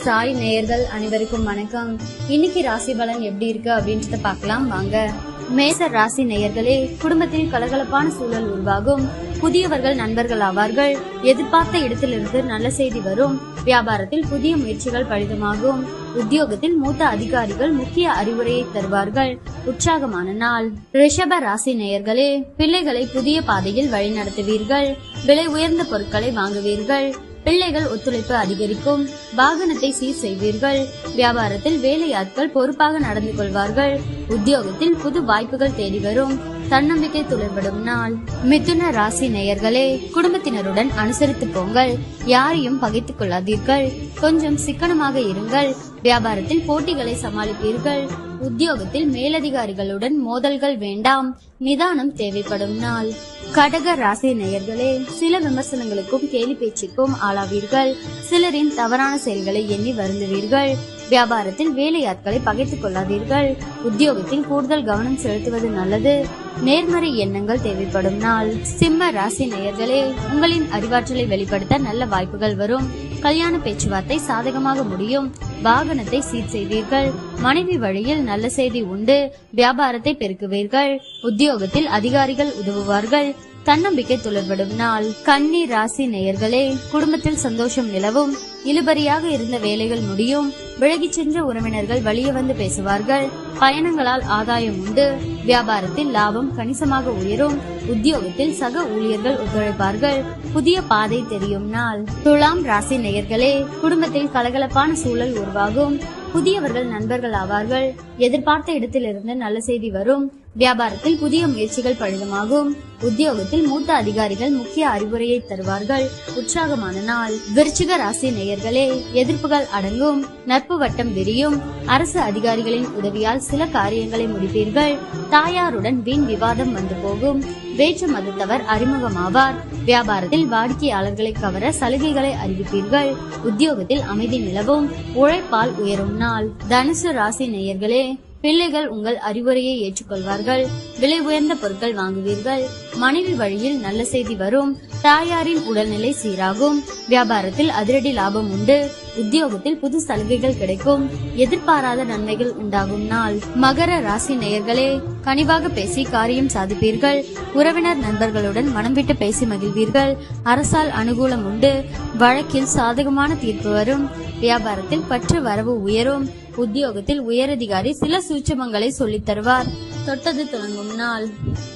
சாய் நேயர்கள் அனைவருக்கும் வணக்கம். இன்னைக்கு ராசி பலன் எப்படி இருக்கு அப்படின்றத பார்க்கலாம் வாங்க. மேச ராசி நேயர்களே, குடும்பத்தில் கலகலப்பான சூழல் உருவாகும். புதியவர்கள் நண்பர்கள் ஆவார்கள். எதிர்பார்த்த இடத்திலிருந்து நல்ல செய்தி வரும். வியாபாரத்தில் புதிய முயற்சிகள் பலிதமாகும். உத்தியோகத்தில் மூத்த அதிகாரிகள் முக்கிய அறிவுரையை தருவார்கள். உற்சாகமான நாள். ரிஷப ராசி நேயர்களே, பிள்ளைகளை புதிய பாதையில் வழிநடத்துவீர்கள். விலை உயர்ந்த பொருட்களை வாங்குவீர்கள். பிள்ளைகள் ஒத்துழைப்பு அதிகரிக்கும். வாகனத்தை சீர் செய்வீர்கள். வியாபாரத்தில் வேலையாட்கள் பொறுப்பாக நடந்து கொள்வார்கள். உத்தியோகத்தில் புது வாய்ப்புகள் தேடி வரும். தன்னம்பிக்கை துளிர்விடும் நாள். மிதுன ராசி நேயர்களே, குடும்பத்தினருடன் அனுசரித்து போங்கள். யாரையும் பகைத்துக் கொள்ளாதீர்கள். கொஞ்சம் சிக்கனமாக இருங்கள். வியாபாரத்தில் போட்டிகளை சமாளிப்பீர்கள். உத்தியோகத்தில் மேலதிகாரிகளுடன் மோதல்கள் வேண்டாம். நிதானம் தேவைப்படும் நாள். கடக ராசி நேயர்களே, சில விமர்சனங்களுக்கும் கேலி பேச்சுக்கும் ஆளாவீர்கள். சிலரின் தவறான செயல்களை எண்ணி வருந்துவீர்கள். வியாபாரத்தில் வேலையாட்களை பகைத்துக் கொள்ளாதீர்கள். உத்தியோகத்தில் கூடுதல் கவனம் செலுத்துவது நல்லது. நேர்மறை எண்ணங்கள் தேவைப்படும் நாள். சிம்ம ராசி நேயர்களே, உங்களின் அறிவாற்றலை வெளிப்படுத்த நல்ல வாய்ப்புகள் வரும். கல்யாண பேச்சுவார்த்தை சாதகமாக முடியும். வாகனத்தை சீர் செய்வீர்கள். மனைவி வழியில் நல்ல செய்தி உண்டு. வியாபாரத்தை பெருக்குவீர்கள். உத்தியோகத்தில் அதிகாரிகள் உதவுவார்கள். தன்னம்பிக்கை துளிர்விடும் நாள். கன்னி ராசி நேயர்களே, குடும்பத்தில் சந்தோஷம் நிலவும். இழுபறியாக இருந்த வேலைகள் முடியும். விலகி சென்ற உறவினர்கள் வழியே வந்து பேசுவார்கள். பயணங்களால் ஆதாயம் உண்டு. வியாபாரத்தில் லாபம் கணிசமாக உயரும். உத்தியோகத்தில் சக ஊழியர்கள் ஒத்துழைப்பார்கள். புதிய பாதை தெரியும் நாள். துலாம் ராசி நேயர்களே, குடும்பத்தில் கலகலப்பான சூழல் உருவாகும். புதியவர்கள் நண்பர்கள் ஆவார்கள். எதிர்பார்த்த இடத்திலிருந்து நல்ல செய்தி வரும். வியாபாரத்தில் புதிய முயற்சிகள் பலிதமாகும். உத்தியோகத்தில் மூத்த அதிகாரிகள் முக்கிய அறிவுரையை தருவார்கள். உற்சாகமான நாள். விருச்சிக ராசி நேயர்களே, எதிர்ப்புகள் அடங்கும். நட்பு வட்டம் விரியும். அரசு அதிகாரிகளின் உதவியால் சில காரியங்களை முடிப்பீர்கள். தாயாருடன் வீண் விவாதம் வந்து போகும். வேற்று மதத்தவர் அறிமுகமாவார். வியாபாரத்தில் வாடிக்கையாளர்களை கவர சலுகைகளை அறிவிப்பீர்கள். உத்தியோகத்தில் அமைதி நிலவும். உழைப்பால் உயரும் நாள். தனுசு ராசி நேயர்களே, பிள்ளைகள் உங்கள் அறிவுரையை ஏற்றுக்கொள்வார்கள். விலை உயர்ந்த பொருட்கள் வாங்குவீர்கள். மனைவி வழியில் நல்ல செய்தி வரும். தாயாரின் உடல்நிலை சீராகும். வியாபாரத்தில் அதிரடி லாபம் உண்டு. உத்தியோகத்தில் புது சலுகைகள் கிடைக்கும். எதிர்பாராத நன்மைகள் உண்டாகும் நாள். மகர ராசி நேயர்களே, கனிவாக பேசி காரியம் சாதிப்பீர்கள். உறவினர் நண்பர்களுடன் மனம் விட்டு பேசி மகிழ்வீர்கள். அரசால் அனுகூலம் உண்டு. வழக்கில் சாதகமான தீர்ப்பு வரும். வியாபாரத்தில் பற்று வரவு உயரும். உத்தியோகத்தில் உயரதிகாரி சில சூட்சமங்களை சொல்லித் தருவார். தொட்டது தொடங்கும் நாள்.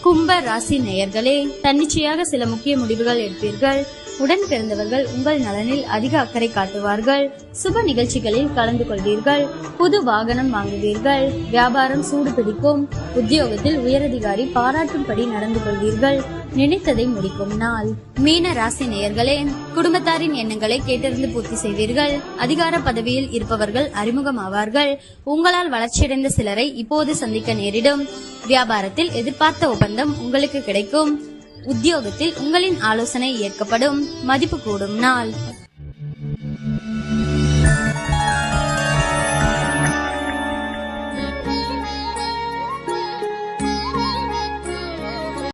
கும்ப ராசி நேயர்களே, தன்னிச்சையாக சில முக்கிய முடிவுகள் எடுப்பீர்கள். உடன் பிறந்தவர்கள் உங்கள் நலனில் அதிக அக்கறை காட்டுவார்கள். சுப நிகழ்ச்சிகளில் கலந்து கொள்வீர்கள். புது வாகனம் வாங்குவீர்கள். வியாபாரம் சூடு பிடிக்கும். உத்தியோகத்தில் உயரதிகாரி பாராட்டும்படி நடந்து கொள்வீர்கள். நினைத்ததை முடிக்கும் நாள். மீன ராசி நேயர்களே, குடும்பத்தாரின் எண்ணங்களை கேட்டறிந்து பூர்த்தி செய்வீர்கள். அதிகார பதவியில் இருப்பவர்கள் அறிமுகமாவார்கள். உங்களால் வளர்ச்சியடைந்த சிலரை இப்போது சந்திக்க நேரிடும். வியாபாரத்தில் எதிர்பார்த்த ஒப்பந்தம் உங்களுக்கு கிடைக்கும். உத்தியோகத்தில் உங்களின் ஆலோசனை ஏற்கப்படும். மதிப்பு கூடும் நாள்.